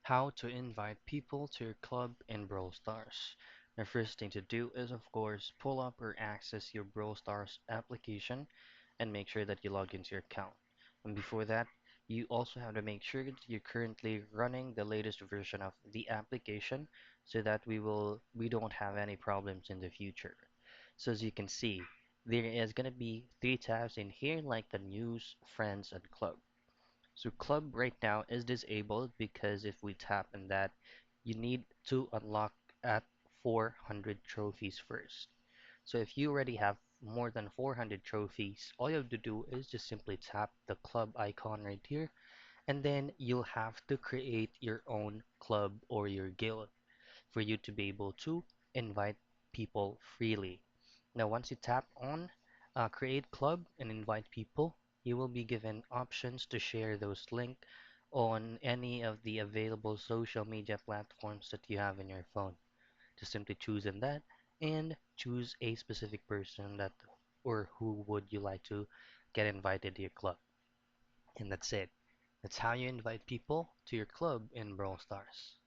How to invite people to your club in Brawl Stars. The first thing to do is, of course, pull up or access your Brawl Stars application and make sure that you log into your account. And before that, you also have to make sure that you're currently running the latest version of the application so that we don't have any problems in the future. So as you can see, there is going to be three tabs in here like the news, friends, and club. So club right now is disabled because if we tap on that, you need to unlock at 400 trophies first. So if you already have more than 400 trophies, all you have to do is just simply tap the club icon right here, and then you'll have to create your own club or your guild for you to be able to invite people freely. Now, once you tap on create club and invite people, you will be given options to share those links on any of the available social media platforms that you have in your phone. Just simply choose in that and choose a specific person that or who would you like to get invited to your club. And that's it. That's how you invite people to your club in Brawl Stars.